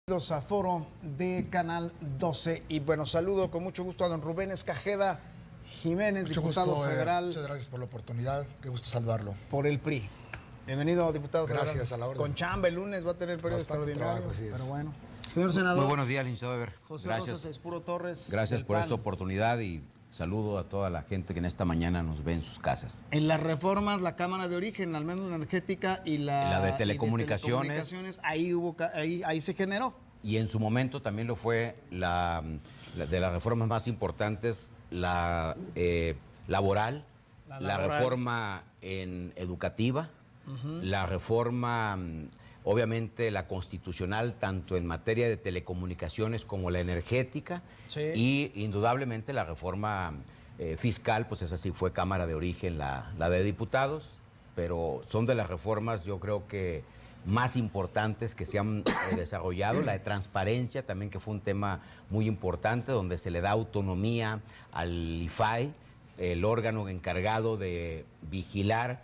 Bienvenidos a Foro de Canal 12 y bueno, saludo con mucho gusto a don Rubén Escajeda Jiménez, Mucho diputado gusto, federal. Muchas gracias por la oportunidad, qué gusto saludarlo. Por el PRI. Bienvenido, diputado federal. Gracias, a la orden. Con chamba el lunes va a tener periodo Bastante extraordinario. trabajo, así es. Pero bueno. Señor senador. Muy buenos días, licenciado Weber. José Gracias. Rosas Aispuro Torres. Gracias del por PAN. esta oportunidad y saludo a toda la gente que en esta mañana nos ve en sus casas. En las reformas, la Cámara de Origen, al menos la energética y la de telecomunicaciones. Ahí se generó. Y en su momento también lo fue de las reformas más importantes, la laboral, la reforma educativa, la reforma, obviamente, la constitucional, tanto en materia de telecomunicaciones como la energética, Sí. y indudablemente la reforma fiscal, pues esa sí fue Cámara de Origen, la de diputados, pero son de las reformas, yo creo que más importantes que se han desarrollado. La de transparencia también, que fue un tema muy importante, donde se le da autonomía al IFAI, el órgano encargado de vigilar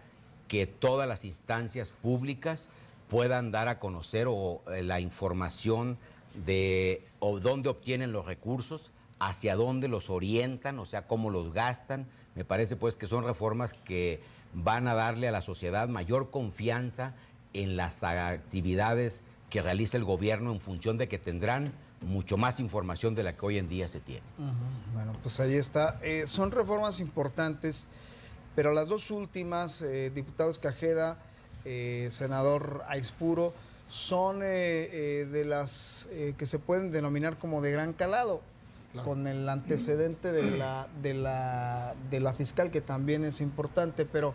que todas las instancias públicas puedan dar a conocer la información de dónde obtienen los recursos, hacia dónde los orientan, o sea, cómo los gastan. Me parece pues que son reformas que van a darle a la sociedad mayor confianza en las actividades que realiza el gobierno, en función de que tendrán mucho más información de la que hoy en día se tiene. Bueno, pues ahí está. Son reformas importantes, pero las dos últimas, diputado Escajeda, senador Aispuro, son de las que se pueden denominar como de gran calado, claro, con el antecedente de la fiscal, que también es importante, pero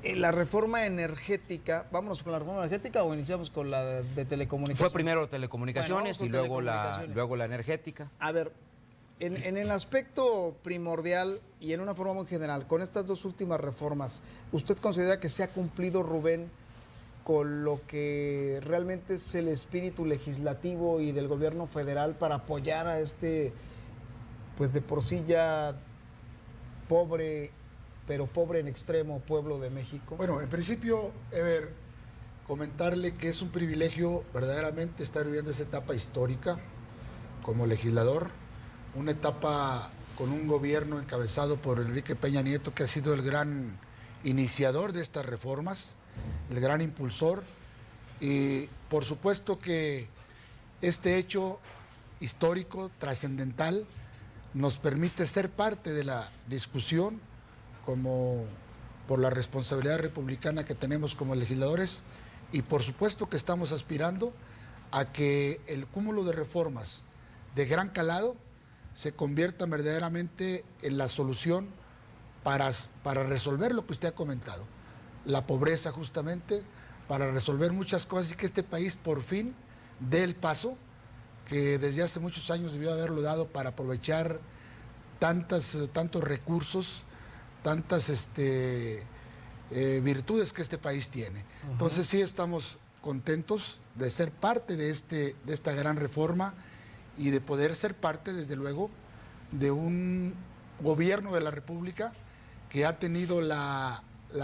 la reforma energética, ¿vámonos con la reforma energética o iniciamos con la de telecomunicaciones? Fue primero telecomunicaciones, bueno, y luego la energética. A ver, en el aspecto primordial y en una forma muy general, con estas dos últimas reformas, ¿usted considera que se ha cumplido, Rubén, con lo que realmente es el espíritu legislativo y del gobierno federal para apoyar a este, pues de por sí ya pobre, pero pobre en extremo, pueblo de México? Bueno, en principio, Ever, comentarle que es un privilegio verdaderamente estar viviendo esa etapa histórica como legislador, una etapa con un gobierno encabezado por Enrique Peña Nieto, que ha sido el gran iniciador de estas reformas, el gran impulsor, y por supuesto que este hecho histórico, trascendental, nos permite ser parte de la discusión, como por la responsabilidad republicana que tenemos como legisladores, y por supuesto que estamos aspirando a que el cúmulo de reformas de gran calado se convierta verdaderamente en la solución para resolver lo que usted ha comentado, la pobreza justamente, para resolver muchas cosas, y que este país por fin dé el paso que desde hace muchos años debió haberlo dado, para aprovechar tantos recursos, tantas virtudes que este país tiene. Entonces sí estamos contentos de ser parte de esta gran reforma, y de poder ser parte, desde luego, de un gobierno de la República que ha tenido la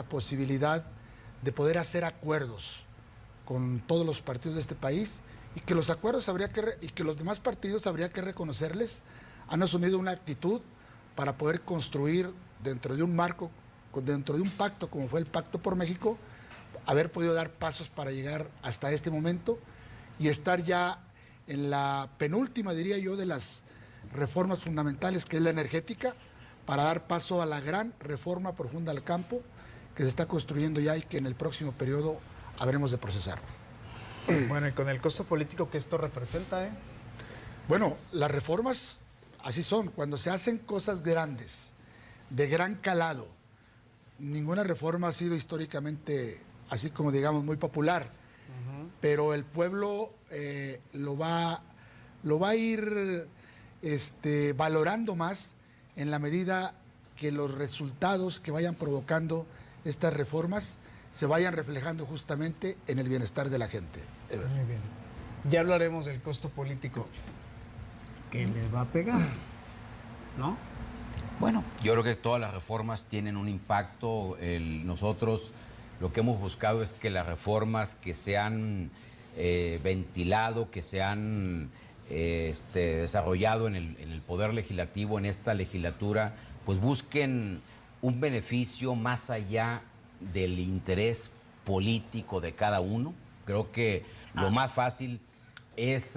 posibilidad de poder hacer acuerdos con todos los partidos de este país, y que los acuerdos y que los demás partidos habría que reconocerles, han asumido una actitud para poder construir dentro de un marco, dentro de un pacto como fue el Pacto por México, haber podido dar pasos para llegar hasta este momento y estar ya en la penúltima, diría yo, de las reformas fundamentales, que es la energética, para dar paso a la gran reforma profunda al campo que se está construyendo ya, y que en el próximo periodo habremos de procesar. Bueno, y con el costo político que esto representa, Bueno, las reformas así son. Cuando se hacen cosas grandes, de gran calado, ninguna reforma ha sido históricamente, así como digamos, muy popular, pero el pueblo lo va a ir valorando más en la medida que los resultados que vayan provocando estas reformas se vayan reflejando justamente en el bienestar de la gente. Muy bien. Ya hablaremos del costo político que le va a pegar, ¿no? Bueno, yo creo que todas las reformas tienen un impacto. Nosotros lo que hemos buscado es que las reformas que se han ventilado, que se han desarrollado en el Poder Legislativo, en esta legislatura, pues busquen un beneficio más allá del interés político de cada uno. Creo que lo más fácil es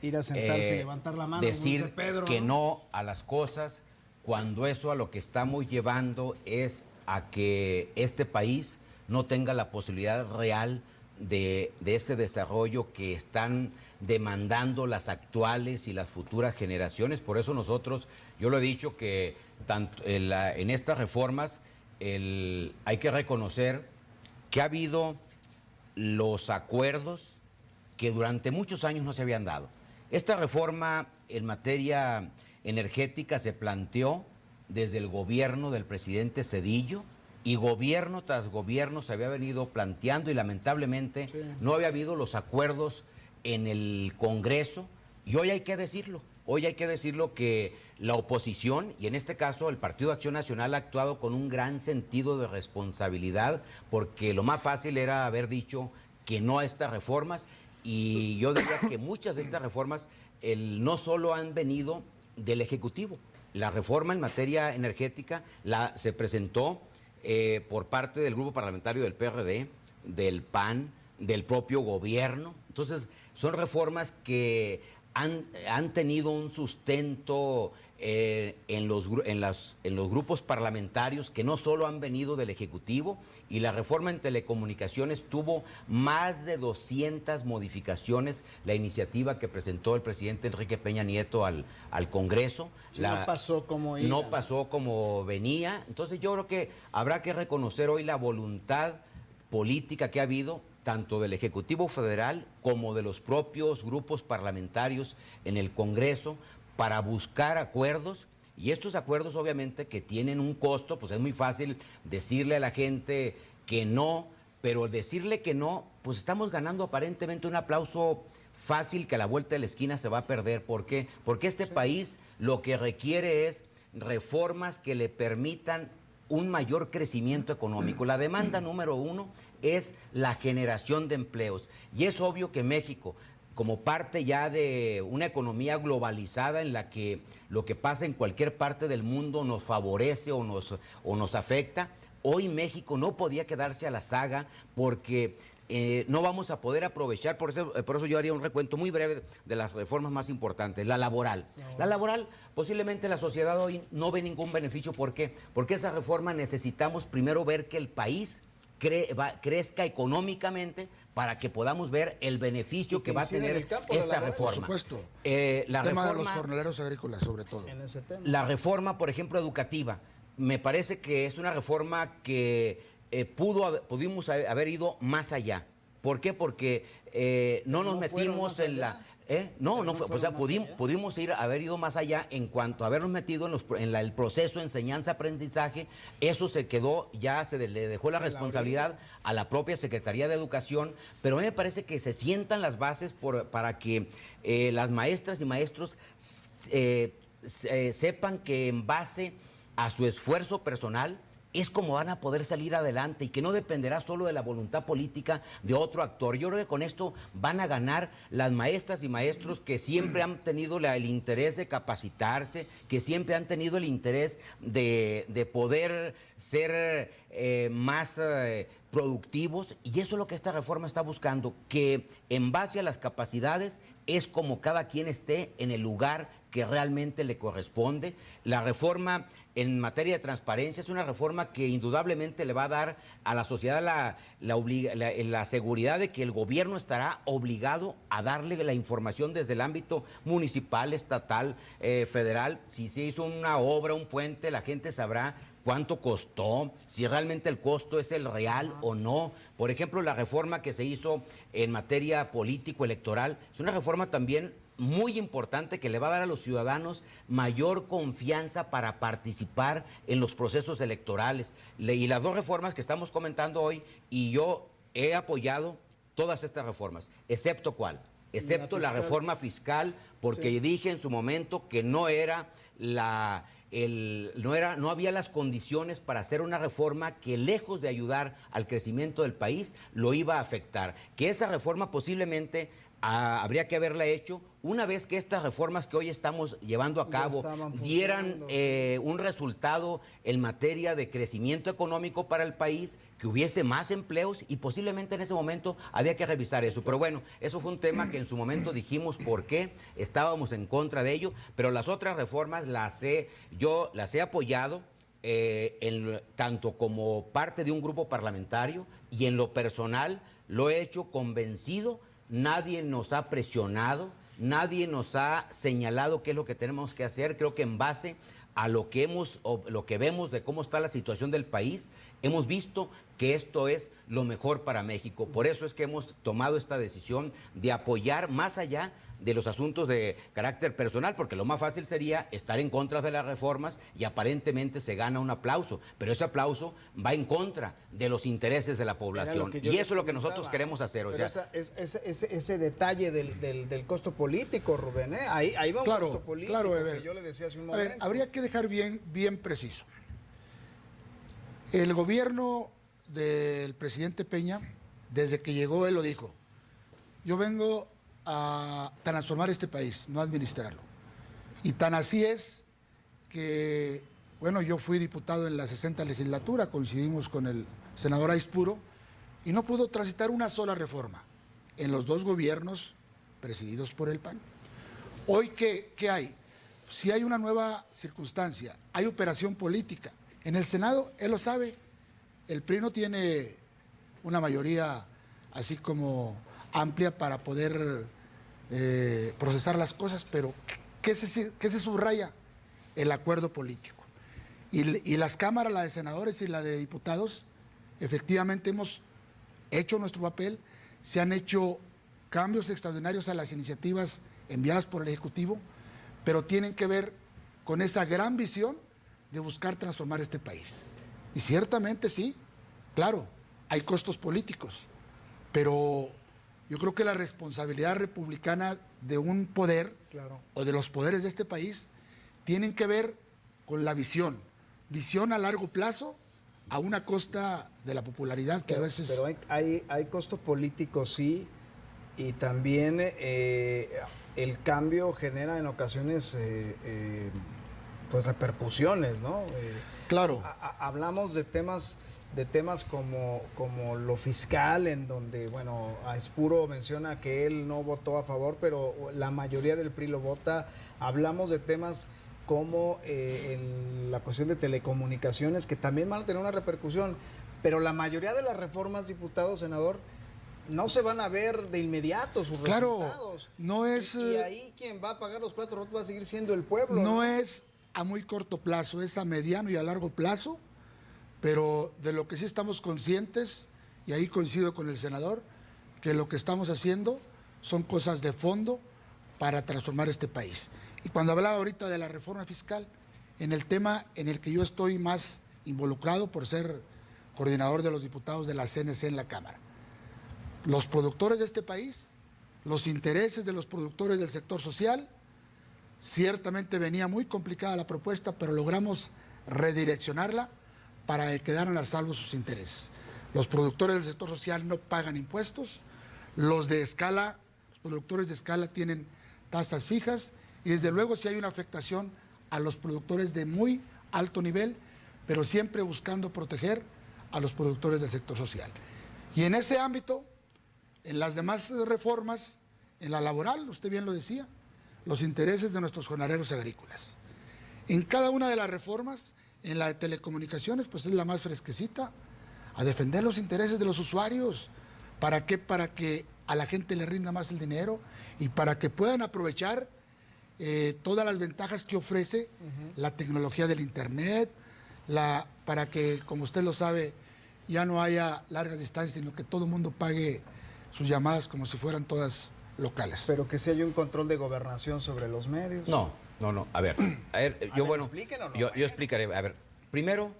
ir a sentarse y levantar la mano, decir como dice Pedro, que no a las cosas, cuando eso a lo que estamos llevando es a que este país no tenga la posibilidad real de ese desarrollo que están demandando las actuales y las futuras generaciones. Por eso nosotros, yo lo he dicho, que tanto en estas reformas hay que reconocer que ha habido los acuerdos que durante muchos años no se habían dado. Esta reforma en materia energética se planteó desde el gobierno del presidente Zedillo, y gobierno tras gobierno se había venido planteando, y lamentablemente no había habido los acuerdos en el Congreso. Y hoy hay que decirlo que la oposición, y en este caso el Partido de Acción Nacional, ha actuado con un gran sentido de responsabilidad, porque lo más fácil era haber dicho que no a estas reformas. Y yo diría que muchas de estas reformas no solo han venido del Ejecutivo. La reforma en materia energética se presentó por parte del grupo parlamentario del PRD, del PAN, del propio gobierno. Entonces, son reformas que han tenido un sustento en los grupos parlamentarios, que no solo han venido del Ejecutivo. Y la reforma en telecomunicaciones tuvo más de 200 modificaciones, la iniciativa que presentó el presidente Enrique Peña Nieto al Congreso. No pasó como iba. No pasó como venía. Entonces yo creo que habrá que reconocer hoy la voluntad política que ha habido, tanto del Ejecutivo Federal como de los propios grupos parlamentarios en el Congreso, para buscar acuerdos. Y estos acuerdos, obviamente, que tienen un costo, pues es muy fácil decirle a la gente que no, pero decirle que no, pues estamos ganando aparentemente un aplauso fácil que a la vuelta de la esquina se va a perder. ¿Por qué? Porque este país lo que requiere es reformas que le permitan un mayor crecimiento económico. La demanda número uno es la generación de empleos. Y es obvio que México, como parte ya de una economía globalizada en la que lo que pasa en cualquier parte del mundo nos favorece o nos afecta, hoy México no podía quedarse a la saga, porque no vamos a poder aprovechar. Por eso yo haría un recuento muy breve de las reformas más importantes. La laboral. La laboral, posiblemente la sociedad hoy no ve ningún beneficio. ¿Por qué? Porque esa reforma necesitamos primero ver que el país crezca económicamente, para que podamos ver el beneficio que va a tener esta reforma. Por supuesto. La tema reforma de los jornaleros agrícolas, sobre todo. En ese tema. La reforma, por ejemplo, educativa, me parece que es una reforma que pudimos haber ido más allá. ¿Por qué? Porque no nos metimos en la... No fue, o sea, pudimos haber ido más allá en cuanto a habernos metido en el proceso de enseñanza-aprendizaje. Eso se quedó, ya le dejó la responsabilidad a la propia Secretaría de Educación, pero a mí me parece que se sientan las bases para que las maestras y maestros sepan que en base a su esfuerzo personal es como van a poder salir adelante, y que no dependerá solo de la voluntad política de otro actor. Yo creo que con esto van a ganar las maestras y maestros que siempre han tenido el interés de capacitarse, que siempre han tenido el interés de poder ser más productivos, y eso es lo que esta reforma está buscando, que en base a las capacidades es como cada quien esté en el lugar que realmente le corresponde. La reforma en materia de transparencia es una reforma que indudablemente le va a dar a la sociedad la seguridad de que el gobierno estará obligado a darle la información desde el ámbito municipal, estatal, federal. Si se hizo una obra, un puente, la gente sabrá cuánto costó, si realmente el costo es el real o no. Por ejemplo, la reforma que se hizo en materia político-electoral es una reforma también muy importante, que le va a dar a los ciudadanos mayor confianza para participar en los procesos electorales. Y las dos reformas que estamos comentando hoy, y yo he apoyado todas estas reformas, excepto ¿cuál? Excepto la reforma fiscal, porque dije en su momento que no era no había las condiciones para hacer una reforma que, lejos de ayudar al crecimiento del país, lo iba a afectar. Que esa reforma posiblemente habría que haberla hecho una vez que estas reformas que hoy estamos llevando a cabo dieran un resultado en materia de crecimiento económico para el país, que hubiese más empleos, y posiblemente en ese momento había que revisar eso. Pero bueno, eso fue un tema que en su momento dijimos por qué estábamos en contra de ello, pero las otras reformas yo las he apoyado. Tanto como parte de un grupo parlamentario, y en lo personal lo he hecho convencido. Nadie nos ha presionado, nadie nos ha señalado qué es lo que tenemos que hacer. Creo que en base a lo que vemos de cómo está la situación del país, hemos visto que esto es lo mejor para México. Por eso es que hemos tomado esta decisión de apoyar más allá de los asuntos de carácter personal, porque lo más fácil sería estar en contra de las reformas y aparentemente se gana un aplauso, pero ese aplauso va en contra de los intereses de la población, y eso es lo que nosotros queremos hacer. Ese detalle del costo político, Rubén, ahí va un costo político, claro, que yo le decía hace un momento. Habría que dejar bien preciso. El gobierno del presidente Peña, desde que llegó, él lo dijo: yo vengo a transformar este país, no a administrarlo. Y tan así es que, bueno, yo fui diputado en la 60 legislatura, coincidimos con el senador Aispuro, y no pudo transitar una sola reforma en los dos gobiernos presididos por el PAN. Hoy, ¿qué hay? Si hay una nueva circunstancia, hay operación política. En el Senado, él lo sabe, el PRI no tiene una mayoría así como amplia para poder procesar las cosas, pero ¿qué se subraya? El acuerdo político. Y las cámaras, la de senadores y la de diputados, efectivamente hemos hecho nuestro papel, se han hecho cambios extraordinarios a las iniciativas enviadas por el Ejecutivo, pero tienen que ver con esa gran visión de buscar transformar este país. Y ciertamente sí, claro, hay costos políticos, pero yo creo que la responsabilidad republicana de un poder, claro, o de los poderes de este país, tienen que ver con la visión a largo plazo, a una costa de la popularidad que a veces... Pero hay costo político, sí, y también el cambio genera en ocasiones pues repercusiones, ¿no? Claro. Hablamos de temas como lo fiscal, en donde, bueno, Aispuro menciona que él no votó a favor, pero la mayoría del PRI lo vota. Hablamos de temas como en la cuestión de telecomunicaciones, que también van a tener una repercusión, pero la mayoría de las reformas, diputado, senador, no se van a ver de inmediato sus resultados. No es... Y ahí quien va a pagar los platos rotos va a seguir siendo el pueblo. No es a muy corto plazo, es a mediano y a largo plazo, pero de lo que sí estamos conscientes, y ahí coincido con el senador, que lo que estamos haciendo son cosas de fondo para transformar este país. Y cuando hablaba ahorita de la reforma fiscal, en el tema en el que yo estoy más involucrado por ser coordinador de los diputados de la CNC en la Cámara, los productores de este país, los intereses de los productores del sector social, ciertamente venía muy complicada la propuesta, pero logramos redireccionarla para que quedaran a salvo sus intereses. Los productores del sector social no pagan impuestos, los productores de escala tienen tasas fijas, y desde luego sí hay una afectación a los productores de muy alto nivel, pero siempre buscando proteger a los productores del sector social. Y en ese ámbito, en las demás reformas, en la laboral, usted bien lo decía, los intereses de nuestros jornaleros agrícolas. En cada una de las reformas, en la de telecomunicaciones, pues es la más fresquecita, a defender los intereses de los usuarios. ¿Para qué? Para que a la gente le rinda más el dinero y para que puedan aprovechar todas las ventajas que ofrece la tecnología del Internet, para que, como usted lo sabe, ya no haya largas distancias, sino que todo el mundo pague sus llamadas como si fueran todas locales. Pero que si hay un control de gobernación sobre los medios. No. A ver, ¿expliquen o no? Yo explicaré. A ver, primero,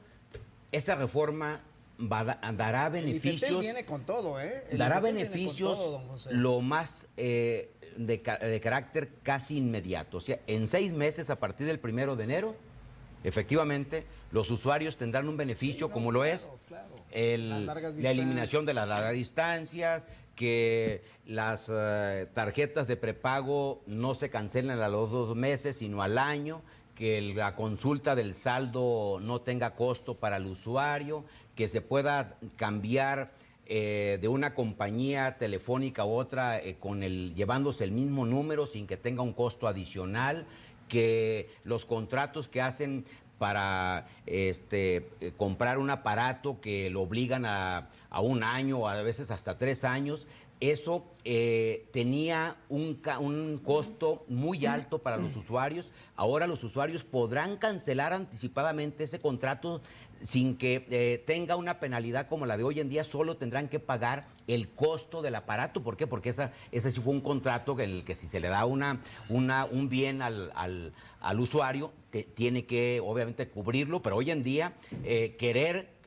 esa reforma dará beneficios. El viene con todo, ¿eh? Dará beneficios todo, lo más de carácter casi inmediato. O sea, en 6 meses, a partir del 1 de enero, efectivamente, los usuarios tendrán un beneficio, Sí, no, como lo claro, es claro. el- Las largas la eliminación de las distancias. largas distancias, que las tarjetas de prepago no se cancelan a los 2 meses, sino al año, que la consulta del saldo no tenga costo para el usuario, que se pueda cambiar de una compañía telefónica a otra llevándose el mismo número sin que tenga un costo adicional, que los contratos que hacen para comprar un aparato que lo obligan a 1 año o a veces hasta 3 años, eso tenía un costo muy alto para los usuarios. Ahora los usuarios podrán cancelar anticipadamente ese contrato sin que tenga una penalidad como la de hoy en día. Solo tendrán que pagar el costo del aparato. ¿Por qué? Porque ese sí fue un contrato en el que si se le da un bien al usuario, tiene que obviamente cubrirlo, pero hoy en día querer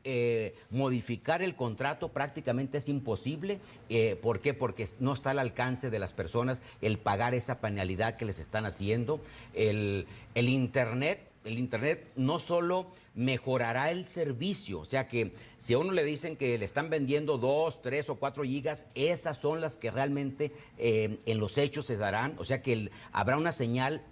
modificar el contrato prácticamente es imposible. ¿Por qué? Porque no está al alcance de las personas el pagar esa penalidad que les están haciendo. El Internet no solo mejorará el servicio, o sea que si a uno le dicen que le están vendiendo 2, 3 o 4 gigas, esas son las que realmente en los hechos se darán, o sea que habrá una señal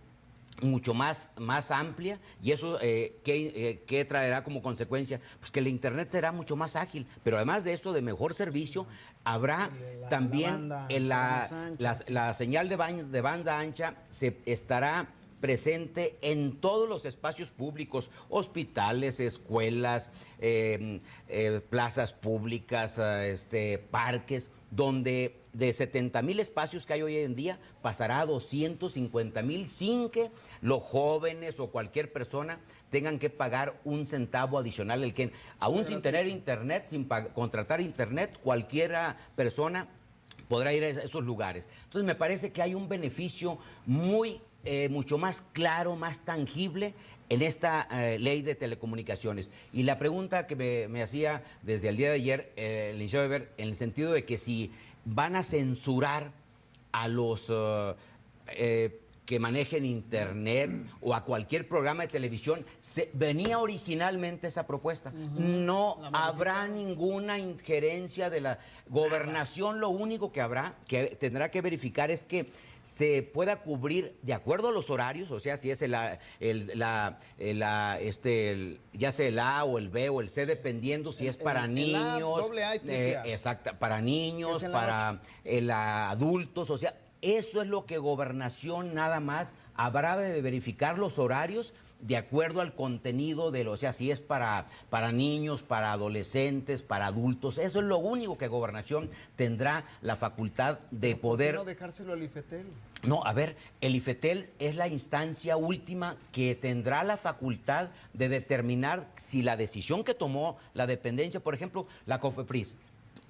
mucho más amplia, y eso ¿qué traerá como consecuencia? Pues que el Internet será mucho más ágil, pero además de eso, de mejor servicio, habrá también la señal de banda ancha se estará presente en todos los espacios públicos, hospitales, escuelas, plazas públicas, parques, donde de 70,000 espacios que hay hoy en día pasará a 250,000 sin que los jóvenes o cualquier persona tengan que pagar un centavo adicional. Aún sin tener internet, sin contratar internet, cualquiera persona podrá ir a esos lugares. Entonces me parece que hay un beneficio mucho más claro, más tangible en esta ley de telecomunicaciones. Y la pregunta que me hacía desde el día de ayer el licenciado Weber, en el sentido de que si van a censurar a los que manejen internet o a cualquier programa de televisión, venía originalmente esa propuesta. No habrá ninguna injerencia de la gobernación. Lo único que tendrá que verificar es que se pueda cubrir de acuerdo a los horarios, o sea, si es ya sea el A o el B o el C, dependiendo si es para niños, exacto, para niños, para adultos, o sea, eso es lo que gobernación nada más habrá de verificar, los horarios de acuerdo al contenido o sea, si es para niños, para adolescentes, para adultos. Eso es lo único que gobernación tendrá la facultad de poder. ¿Por qué no dejárselo al IFETEL? No, a ver, el IFETEL es la instancia última que tendrá la facultad de determinar si la decisión que tomó la dependencia, por ejemplo, la COFEPRIS,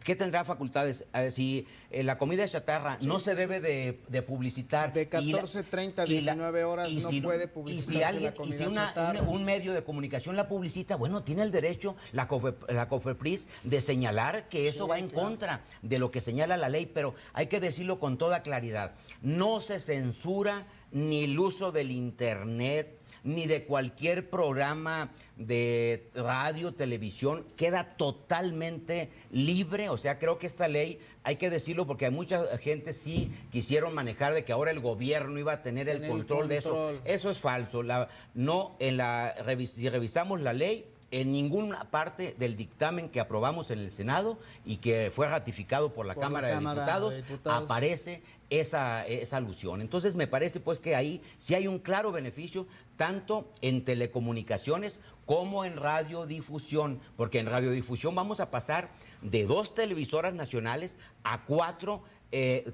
¿qué tendrá facultades? Si la comida chatarra no se debe de publicitar. De 14:30 a 19 horas no puede publicitarse la comida chatarra. Un medio de comunicación la publicita, bueno, tiene el derecho la COFEPRIS de señalar que eso va en contra de lo que señala la ley, pero hay que decirlo con toda claridad. No se censura ni el uso del Internet, ni de cualquier programa de radio, televisión, queda totalmente libre. O sea, creo que esta ley, hay que decirlo porque hay mucha gente sí quisieron manejar de que ahora el gobierno iba a tener el control de eso. Eso es falso. Si revisamos la ley, en ninguna parte del dictamen que aprobamos en el Senado y que fue ratificado por la Cámara de Diputados aparece esa alusión. Entonces me parece pues que ahí sí hay un claro beneficio, tanto en telecomunicaciones como en radiodifusión, porque en radiodifusión vamos a pasar de 2 televisoras nacionales a 4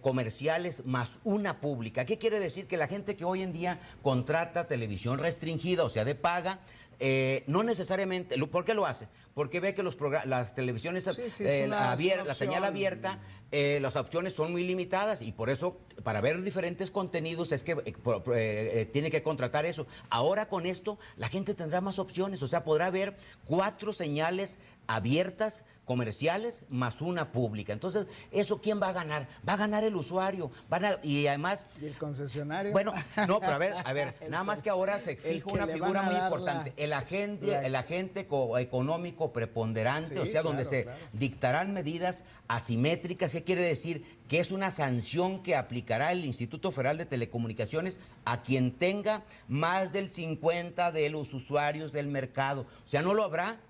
comerciales más una pública. ¿Qué quiere decir? Que la gente que hoy en día contrata televisión restringida, o sea, de paga, no necesariamente. ¿Por qué lo hace? Porque ve que las televisiones, la señal abierta, las opciones son muy limitadas, y por eso, para ver diferentes contenidos, es que tiene que contratar eso. Ahora con esto, la gente tendrá más opciones, o sea, podrá ver 4 señales abiertas comerciales más una pública. Entonces, ¿eso quién va a ganar? Va a ganar el usuario. Y además... ¿Y el concesionario? Bueno, no, pero a ver, nada más que ahora se fija una figura muy importante. El agente económico preponderante, Sí, o sea, donde claro, se claro. dictarán medidas asimétricas. ¿Qué quiere decir? Que es una sanción que aplicará el Instituto Federal de Telecomunicaciones a quien tenga más del 50 de los usuarios del mercado. O sea, no lo habrá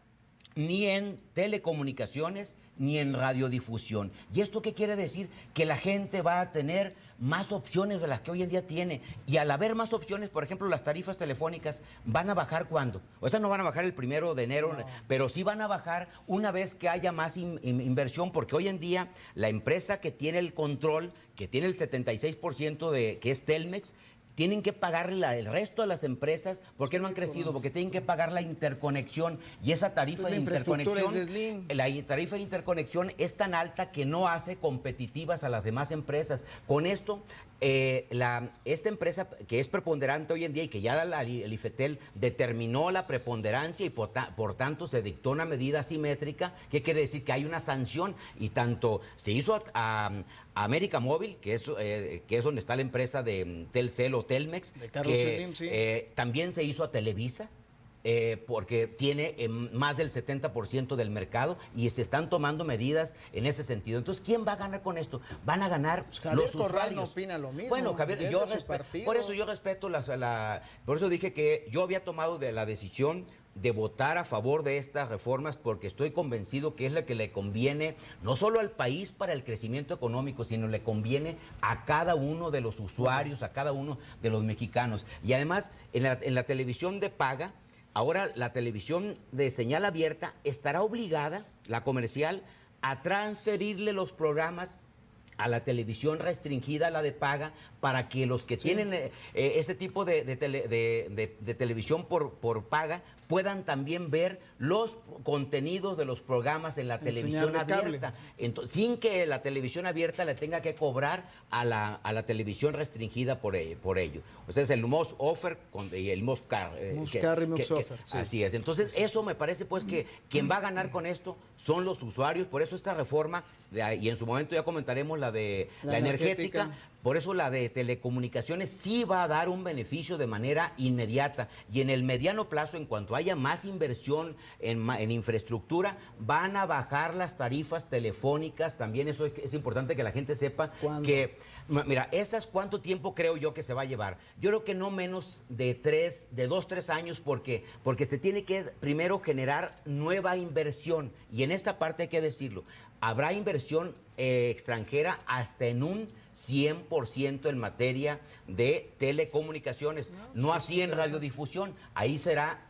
ni en telecomunicaciones ni en radiodifusión. ¿Y esto qué quiere decir? Que la gente va a tener más opciones de las que hoy en día tiene. Y al haber más opciones, por ejemplo, las tarifas telefónicas van a bajar ¿cuándo? O sea, no van a bajar el 1 de enero, No. pero sí van a bajar una vez que haya más inversión, porque hoy en día la empresa que tiene el control, que tiene el 76% que es Telmex, tienen que pagar el resto de las empresas. ¿Por qué no han crecido? Porque tienen que pagar la interconexión. Y esa tarifa Pues de la infraestructura interconexión, es de Slim. la tarifa de interconexión es tan alta que no hace competitivas a las demás empresas. Con esto, esta empresa que es preponderante hoy en día y que ya el IFETEL determinó la preponderancia y por tanto se dictó una medida asimétrica, ¿qué quiere decir? Que hay una sanción y tanto se hizo a América Móvil, que es donde está la empresa de Telcel o Telmex, De Carlos Slim, sí. también se hizo a Televisa, porque tiene más del 70% del mercado y se están tomando medidas en ese sentido. Entonces, ¿quién va a ganar con esto? Van a ganar Javier los Corral usuarios. no opina lo mismo. Bueno, Javier, Y es yo de su partido. por eso yo respeto por eso dije que yo había tomado la decisión de votar a favor de estas reformas porque estoy convencido que es la que le conviene no solo al país para el crecimiento económico, sino le conviene a cada uno de los usuarios, a cada uno de los mexicanos. Y además, en la televisión de paga, ahora la televisión de señal abierta estará obligada, la comercial, a transferirle los programas a la televisión restringida, a la de paga, para que los que tienen este tipo de televisión por paga puedan también ver los contenidos de los programas en la televisión señal de cable. abierta, sin que la televisión abierta le tenga que cobrar a la televisión restringida por ello. O sea, es el Must Offer y el Must Carry. Must Carry, Must Offer, sí. Así es. Entonces, eso me parece pues que quien va a ganar con esto son los usuarios. Por eso esta reforma, y en su momento ya comentaremos la de la energética, por eso la de telecomunicaciones sí va a dar un beneficio de manera inmediata. Y en el mediano plazo, en cuanto haya más inversión en infraestructura, van a bajar las tarifas telefónicas. También eso es importante que la gente sepa. ¿Cuándo? Que, mira, ¿cuánto tiempo creo yo que se va a llevar? Yo creo que no menos de 2-3 años, porque se tiene que primero generar nueva inversión. Y en esta parte hay que decirlo, habrá inversión extranjera hasta en un 100% en materia de telecomunicaciones, no así en radiodifusión, ahí será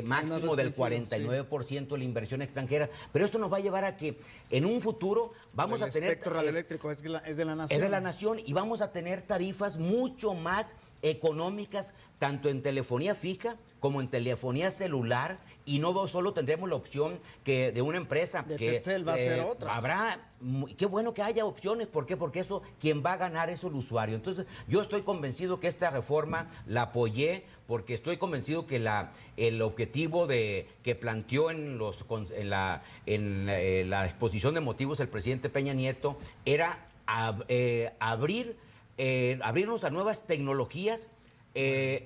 máximo del 49% de la inversión extranjera, pero esto nos va a llevar a que en un futuro vamos a tener... El espectro radioeléctrico es de la nación. Es de la nación y vamos a tener tarifas mucho más económicas, tanto en telefonía fija como en telefonía celular, y no solo tendremos la opción que de una empresa De que Telcel va a ser otras. habrá. Qué bueno que haya opciones. ¿Por qué? Porque eso, quien va a ganar es el usuario. Entonces, yo estoy convencido que esta reforma la apoyé, porque estoy convencido que el objetivo que planteó en la exposición de motivos el presidente Peña Nieto era abrirnos a nuevas tecnologías,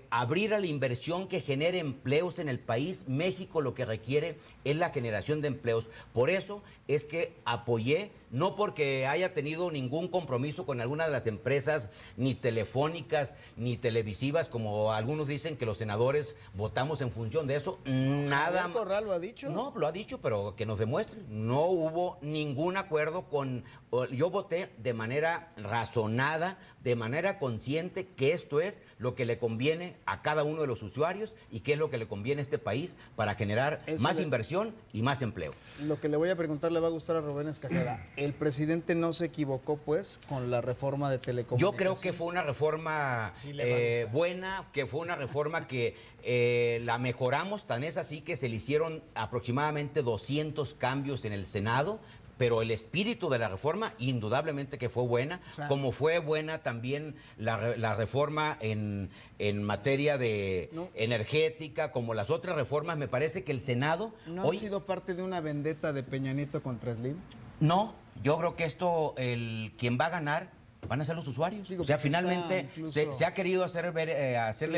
abrir a la inversión que genere empleos en el país. México lo que requiere es la generación de empleos. Por eso es que apoyé, no porque haya tenido ningún compromiso con alguna de las empresas, ni telefónicas, ni televisivas, como algunos dicen que los senadores votamos en función de eso. Nada. ¿Javier Corral lo ha dicho? No, lo ha dicho, pero que nos demuestre. No hubo ningún acuerdo yo voté de manera razonada, de manera consciente, que esto es lo que le conviene a cada uno de los usuarios y que es lo que le conviene a este país para generar más inversión y más empleo. Lo que le voy a preguntar le va a gustar a Rubén Escajeda. ¿El presidente no se equivocó, pues, con la reforma de telecomunicaciones? Yo creo que fue una reforma buena, que fue una reforma que la mejoramos. Tan es así que se le hicieron aproximadamente 200 cambios en el Senado, pero el espíritu de la reforma indudablemente que fue buena, como fue buena también la reforma en materia de energética, como las otras reformas. Me parece que el Senado... ¿No ha sido parte de una vendetta de Peña Nieto contra Slim? No, yo creo que esto, quien va a ganar van a ser los usuarios. O sea, finalmente se ha querido hacerle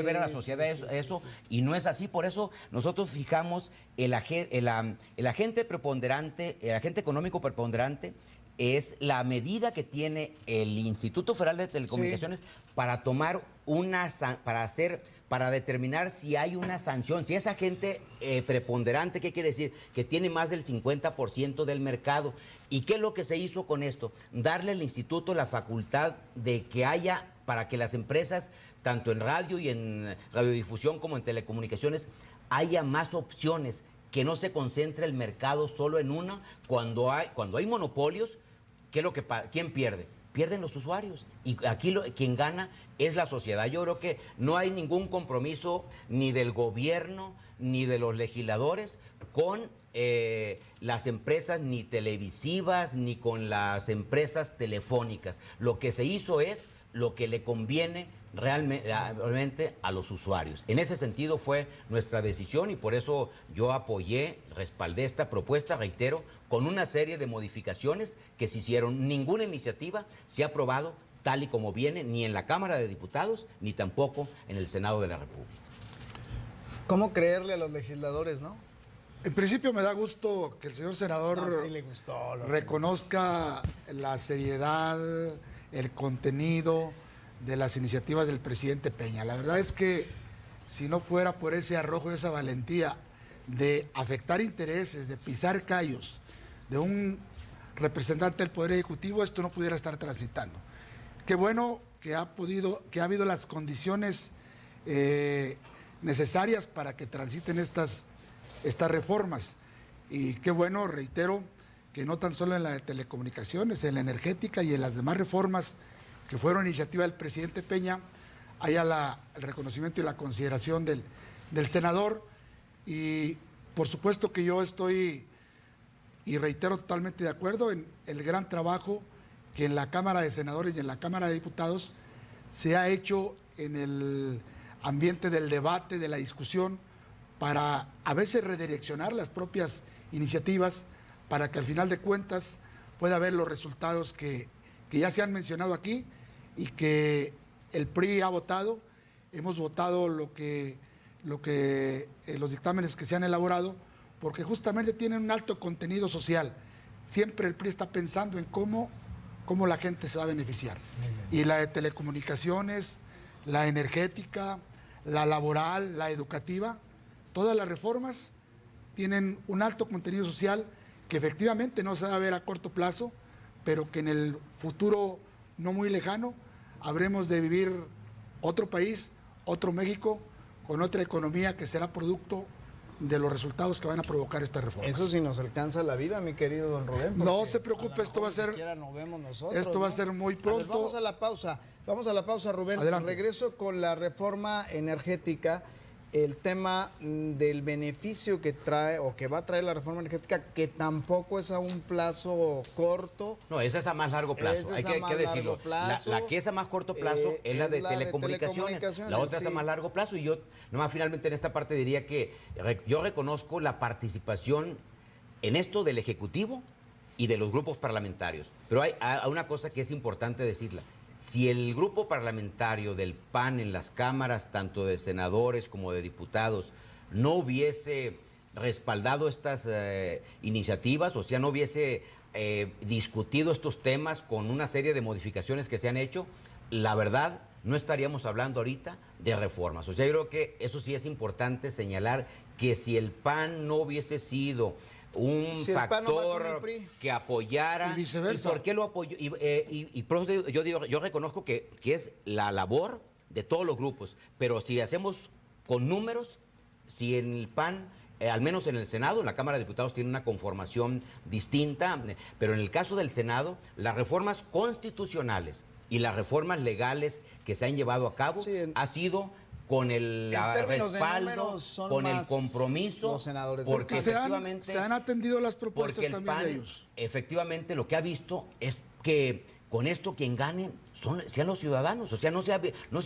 ver a la sociedad eso, y no es así. Por eso nosotros fijamos el agente preponderante, el agente económico preponderante es la medida que tiene el Instituto Federal de Telecomunicaciones para tomar para determinar si hay una sanción. Si es agente preponderante, ¿qué quiere decir? Que tiene más del 50% del mercado. ¿Y qué es lo que se hizo con esto? Darle al instituto la facultad de que haya, para que las empresas, tanto en radio y en radiodifusión como en telecomunicaciones, haya más opciones, que no se concentre el mercado solo en una. Cuando hay monopolios, ¿quién pierde? Pierden los usuarios. Y aquí quien gana es la sociedad. Yo creo que no hay ningún compromiso ni del gobierno ni de los legisladores con las empresas ni televisivas ni con las empresas telefónicas. Lo que se hizo es lo que le conviene realmente a los usuarios. En ese sentido fue nuestra decisión y por eso yo respaldé esta propuesta, reitero, con una serie de modificaciones que se hicieron. Ninguna iniciativa se ha aprobado tal y como viene, ni en la Cámara de Diputados, ni tampoco en el Senado de la República. ¿Cómo creerle a los legisladores, no? En principio me da gusto que el señor senador sí le gustó, reconozca la seriedad, el contenido de las iniciativas del presidente Peña. La verdad es que si no fuera por ese arrojo y esa valentía de afectar intereses, de pisar callos de un representante del Poder Ejecutivo, esto no pudiera estar transitando. Qué bueno que ha habido las condiciones necesarias para que transiten estas reformas. Y qué bueno, reitero, que no tan solo en la de telecomunicaciones, en la energética y en las demás reformas que fueron iniciativa del presidente Peña, haya el reconocimiento y la consideración del senador. Y por supuesto que yo estoy, y reitero, totalmente de acuerdo en el gran trabajo que en la Cámara de Senadores y en la Cámara de Diputados se ha hecho en el ambiente del debate, de la discusión, para a veces redireccionar las propias iniciativas, para que al final de cuentas pueda haber los resultados que ya se han mencionado aquí y que el PRI ha votado. Hemos votado los dictámenes que se han elaborado, porque justamente tienen un alto contenido social. Siempre el PRI está pensando en cómo la gente se va a beneficiar. Y la de telecomunicaciones, la energética, la laboral, la educativa, todas las reformas tienen un alto contenido social que efectivamente no se va a ver a corto plazo, pero que en el futuro no muy lejano habremos de vivir otro país, otro México, con otra economía que será producto de los resultados que van a provocar estas reformas. Eso sí nos alcanza la vida, mi querido don Rubén. No se preocupe, esto va a ser... Esto va a ser muy pronto. Ver, vamos a la pausa, Rubén. Adelante. Regreso con la reforma energética, el tema del beneficio que trae o que va a traer la reforma energética, que tampoco es a un plazo corto. No, esa es a más largo plazo, hay que decirlo. La que es a más corto plazo es la de telecomunicaciones. La otra es a más largo plazo. Y yo, nomás finalmente en esta parte diría que yo reconozco la participación en esto del Ejecutivo y de los grupos parlamentarios. Pero hay una cosa que es importante decirla. Si el grupo parlamentario del PAN en las cámaras, tanto de senadores como de diputados, no hubiese respaldado estas iniciativas, o sea, no hubiese discutido estos temas con una serie de modificaciones que se han hecho, la verdad, no estaríamos hablando ahorita de reformas. O sea, yo creo que eso sí es importante señalar, que si el PAN no hubiese sido un factor que apoyara, y viceversa. ¿Y por qué lo apoyó? Yo reconozco que es la labor de todos los grupos, pero si hacemos con números, si en el PAN, al menos en el Senado, en la Cámara de Diputados tiene una conformación distinta, pero en el caso del Senado, las reformas constitucionales y las reformas legales que se han llevado a cabo ha sido con el respaldo, con el compromiso, los senadores porque efectivamente se han atendido las porque propuestas el también PAN, de ellos. efectivamente, lo que ha visto es que con esto quien gane sean los ciudadanos. O sea, no se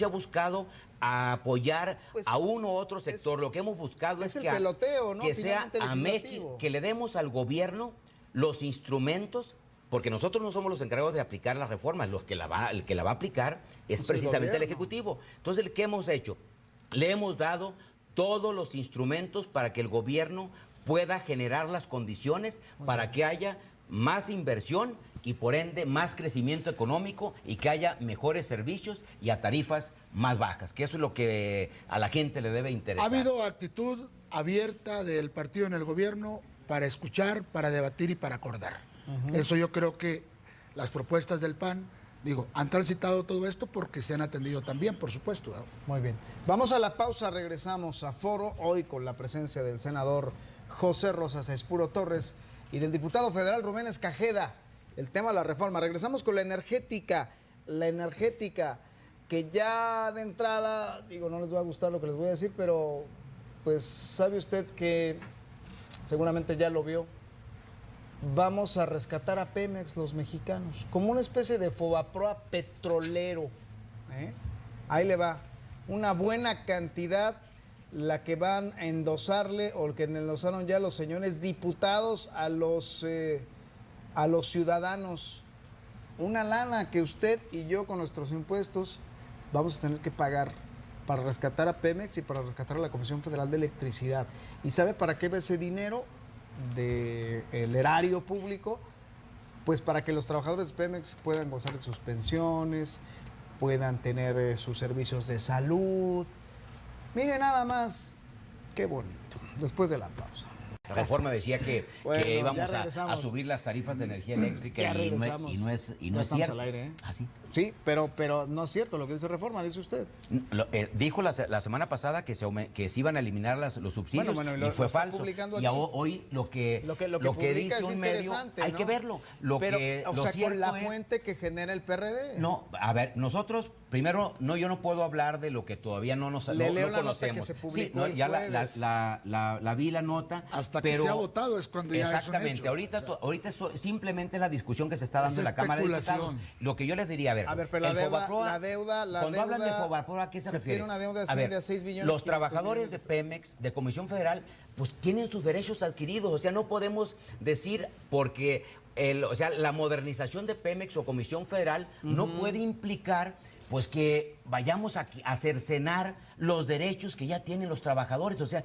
ha buscado apoyar Pues, a uno u otro sector. Lo que hemos buscado es el que, peloteo, ¿no? que sea Finalmente a legislativo. México, que le demos al gobierno los instrumentos, porque nosotros no somos los encargados de aplicar las reformas, el que la va a aplicar es el precisamente el gobierno. Ejecutivo. Entonces, ¿qué hemos hecho? Le hemos dado todos los instrumentos para que el gobierno pueda generar las condiciones para que haya más inversión y por ende más crecimiento económico y que haya mejores servicios y a tarifas más bajas, que eso es lo que a la gente le debe Ha interesar. habido actitud abierta del partido en el gobierno para escuchar, para debatir y para acordar. Eso yo creo que las propuestas del PAN, han transitado todo esto porque se han atendido también, por supuesto, ¿no? Muy bien. Vamos a la pausa, regresamos a Foro, hoy con la presencia del senador José Rosas Aispuro Torres y del diputado federal Rubén Escajeda. El tema de la reforma. Regresamos con la energética que ya de entrada, no les va a gustar lo que les voy a decir, pero pues sabe usted que seguramente ya lo vio. Vamos a rescatar a Pemex los mexicanos, como una especie de Fobaproa petrolero. Ahí le va, una buena cantidad la que van a endosarle o que endosaron ya los señores diputados a los ciudadanos. Una lana que usted y yo con nuestros impuestos vamos a tener que pagar para rescatar a Pemex y para rescatar a la Comisión Federal de Electricidad. ¿Y sabe para qué va ese dinero del erario público? Pues para que los trabajadores de Pemex puedan gozar de sus pensiones, puedan tener sus servicios de salud. Mire nada más, qué bonito. Después de la pausa. La reforma decía que íbamos ya a subir las tarifas de energía eléctrica Ya y no regresamos. es Ya estamos cierto. al aire, ¿eh? ¿Ah, sí? Sí, pero no es cierto lo que dice reforma, dice usted. Dijo la semana pasada que se iban a eliminar los subsidios Bueno, y lo fue está falso. publicando Y aquí. hoy lo que publica dice es un medio, interesante, hay ¿no? que verlo. Lo cierto con la es, fuente que genera el PRD. no, a ver, nosotros primero yo no puedo hablar de lo que todavía no leo no la nota conocemos. que se publicó Sí, no, el ya jueves. la vi la nota. Hasta que pero se ha votado es cuando ya es un exactamente. hecho. Ahorita simplemente la discusión que se está dando Es en la Cámara de especulación. Diputados. Lo que yo les diría, A ver, pero el Fobaproa, la cuando hablan de deuda, Fobaproa, ¿a qué se refiere? tiene una deuda A ver, de 6 billones. los trabajadores de Pemex, de Comisión Federal, pues tienen sus derechos adquiridos. O sea, no podemos decir porque la modernización de Pemex o Comisión Federal no puede implicar pues que vayamos a cercenar los derechos que ya tienen los trabajadores. O sea,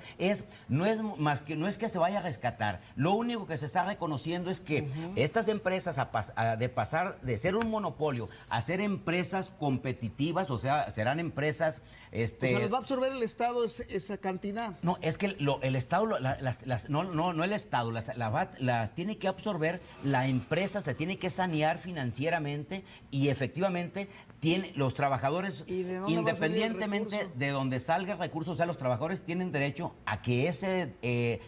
no es que se vaya a rescatar. Lo único que se está reconociendo es que estas empresas, de pasar de ser un monopolio a ser empresas competitivas, o sea, serán empresas... O sea, ¿los va a absorber el Estado esa cantidad? No, es que el Estado, no el Estado, las tiene que absorber la empresa, se tiene que sanear financieramente y efectivamente los trabajadores, ¿Y de dónde va a salir el independientemente recurso? de donde salga el recurso, o sea, los trabajadores tienen derecho a que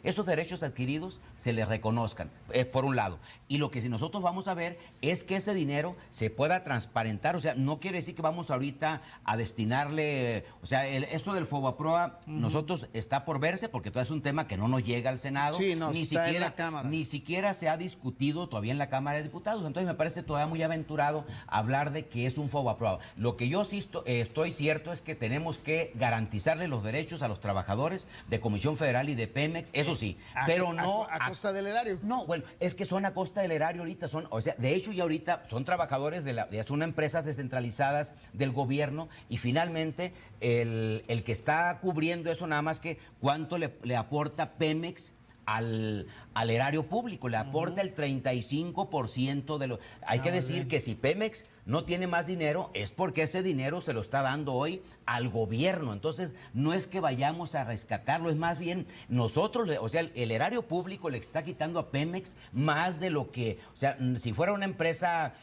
esos derechos adquiridos se les reconozcan, por un lado. Y lo que si nosotros vamos a ver es que ese dinero se pueda transparentar, o sea, no quiere decir que vamos ahorita a destinarle, o sea, esto del Fobaproa, nosotros está por verse, porque todavía es un tema que no nos llega al Senado, Sí, no, está en la Cámara. ni siquiera se ha discutido todavía en la Cámara de Diputados. Entonces me parece todavía muy aventurado hablar de que es un Fobaproa. Lo que yo sí estoy cierto es que tenemos que garantizarle los derechos a los trabajadores de Comisión Federal y de Pemex, eso sí, pero no a costa del erario. no, bueno, es que son a costa del erario ahorita, o sea, de hecho ya ahorita son trabajadores son empresas descentralizadas del gobierno y finalmente el que está cubriendo eso nada más que cuánto le aporta Pemex al erario público, le aporta el 35% de lo... Hay que decir que si Pemex no tiene más dinero es porque ese dinero se lo está dando hoy al gobierno. Entonces, no es que vayamos a rescatarlo, es más bien nosotros, o sea, el erario público le está quitando a Pemex más de lo que... O sea, si fuera una empresa...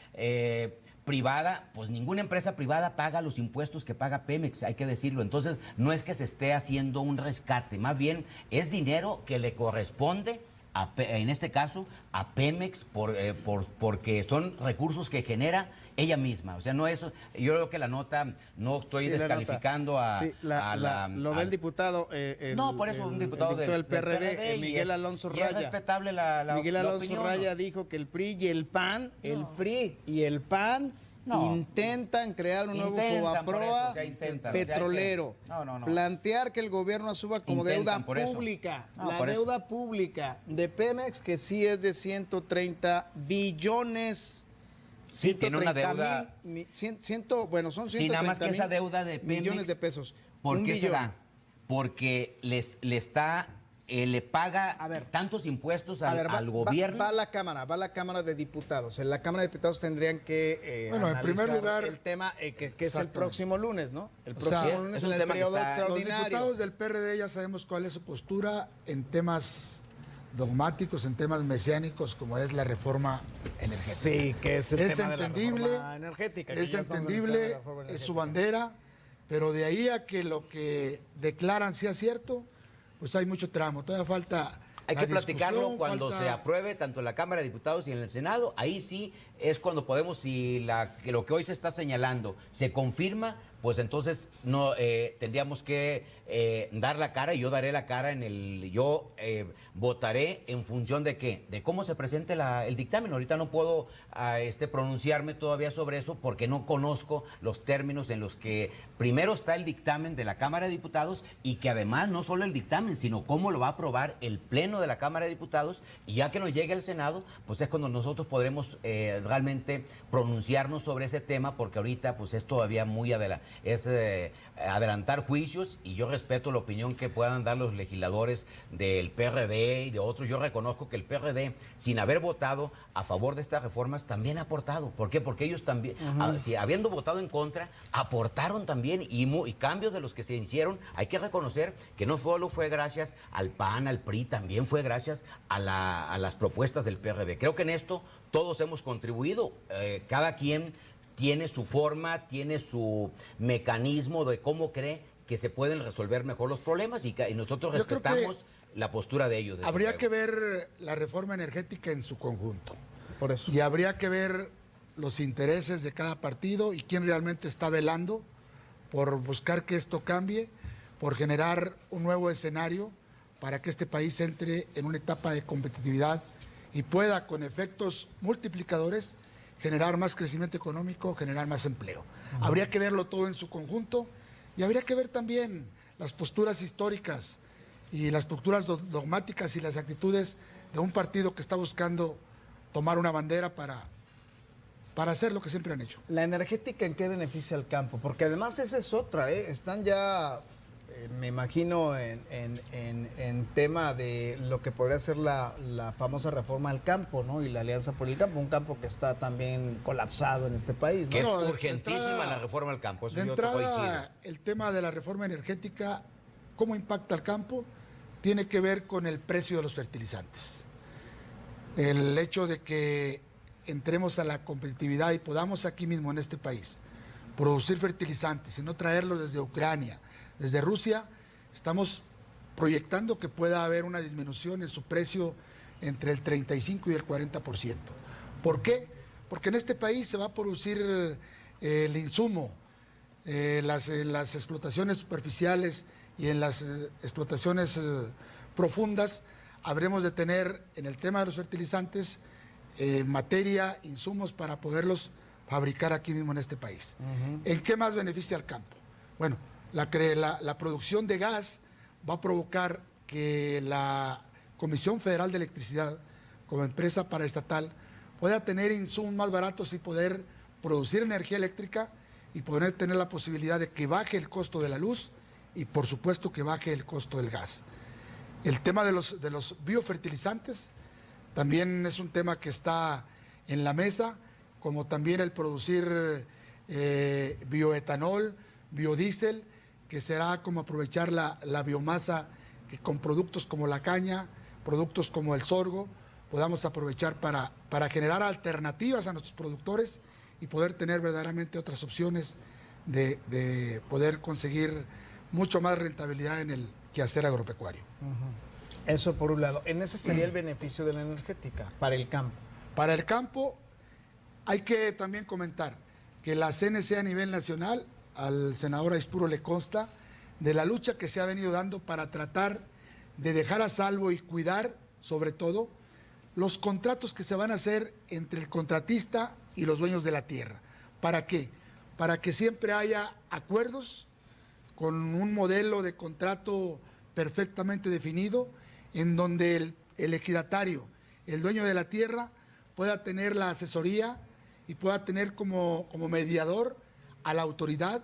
privada, pues ninguna empresa privada paga los impuestos que paga Pemex, hay que decirlo. Entonces, no es que se esté haciendo un rescate, más bien es dinero que le corresponde en este caso, a Pemex porque son recursos que genera ella misma. O sea, no es, yo creo que la nota, no estoy descalificando lo del diputado. No, por eso un diputado del PRD, Miguel Alonso Raya. Es respetable Miguel Alonso opinión, Raya ¿no? dijo que el PRI y el PAN, intentan crear un nuevo Fobaproa petrolero. Plantear que el gobierno asuba como deuda pública. La deuda pública de Pemex, que sí es de 130 billones. Sí, tiene una deuda. Son 130 sí, nada más que esa deuda de Pemex, millones de pesos. ¿Por qué se da? Porque le paga tantos impuestos al gobierno. Va a la Cámara de Diputados. En la Cámara de Diputados tendrían que en primer lugar, el tema que es el próximo lunes, ¿no? El próximo lunes es un en el tema periodo extraordinario. Los diputados del PRD ya sabemos cuál es su postura en temas dogmáticos, en temas mesiánicos, como es la reforma energética. Sí, que es el tema entendible, de la reforma energética. Es entendible, es su bandera, pero de ahí a que lo que declaran sea cierto, pues hay mucho tramo. Todavía falta. Hay que platicarlo cuando se apruebe tanto en la Cámara de Diputados y en el Senado. Ahí sí es cuando podemos, si lo que hoy se está señalando se confirma, pues entonces no tendríamos que dar la cara, y yo daré la cara yo votaré en función de qué, de cómo se presente el dictamen. Ahorita no puedo pronunciarme todavía sobre eso porque no conozco los términos en los que primero está el dictamen de la Cámara de Diputados, y que además no solo el dictamen, sino cómo lo va a aprobar el Pleno de la Cámara de Diputados, y ya que nos llegue al Senado, pues es cuando nosotros podremos realmente pronunciarnos sobre ese tema, porque ahorita pues es todavía muy adelantar juicios, y yo respeto la opinión que puedan dar los legisladores del PRD y de otros. Yo reconozco que el PRD, sin haber votado a favor de estas reformas, también ha aportado. ¿Por qué? Porque ellos también, habiendo votado en contra, aportaron también, y cambios de los que se hicieron, hay que reconocer que no solo fue gracias al PAN, al PRI, también fue gracias a las propuestas del PRD. Creo que en esto todos hemos contribuido, cada quien tiene su forma, tiene su mecanismo de cómo cree que se pueden resolver mejor los problemas, y nosotros respetamos la postura de ellos. Habría que ver la reforma energética en su conjunto. Por eso. Y habría que ver los intereses de cada partido y quién realmente está velando por buscar que esto cambie, por generar un nuevo escenario para que este país entre en una etapa de competitividad y pueda, con efectos multiplicadores, generar más crecimiento económico, generar más empleo. Habría que verlo todo en su conjunto, y habría que ver también las posturas históricas y las posturas dogmáticas y las actitudes de un partido que está buscando tomar una bandera para hacer lo que siempre han hecho. ¿La energética en qué beneficia al campo? Porque además esa es otra, están ya, me imagino, en tema de lo que podría ser la famosa reforma al campo, ¿no? Y la Alianza por el Campo, un campo que está también colapsado en este país, ¿no? Que es urgentísima la reforma al campo. Eso de yo te coincido. entrada, el tema de la reforma energética, ¿cómo impacta al campo? Tiene que ver con el precio de los fertilizantes. El hecho de que entremos a la competitividad y podamos aquí mismo en este país producir fertilizantes y no traerlos desde Ucrania, desde Rusia, estamos proyectando que pueda haber una disminución en su precio entre el 35 y el 40%. ¿Por qué? Porque en este país se va a producir el insumo, las explotaciones superficiales y en las explotaciones profundas habremos de tener, en el tema de los fertilizantes, materia, insumos para poderlos fabricar aquí mismo en este país. ¿En qué más beneficia al campo? Bueno, la producción de gas va a provocar que la Comisión Federal de Electricidad, como empresa paraestatal, pueda tener insumos más baratos y poder producir energía eléctrica, y poder tener la posibilidad de que baje el costo de la luz y, por supuesto, que baje el costo del gas. El tema de los biofertilizantes también es un tema que está en la mesa, como también el producir bioetanol, biodiesel, que será como aprovechar la biomasa que con productos como la caña, productos como el sorgo, podamos aprovechar para generar alternativas a nuestros productores y poder tener verdaderamente otras opciones de poder conseguir mucho más rentabilidad en el quehacer agropecuario. Eso por un lado. En ese sería el beneficio de la energética para el campo. Para el campo hay que también comentar que la CNC a nivel nacional, al senador Aispuro le consta de la lucha que se ha venido dando para tratar de dejar a salvo y cuidar, sobre todo, los contratos que se van a hacer entre el contratista y los dueños de la tierra. ¿Para qué? Para que siempre haya acuerdos con un modelo de contrato perfectamente definido, en donde el ejidatario, el dueño de la tierra, pueda tener la asesoría y pueda tener como mediador a la autoridad,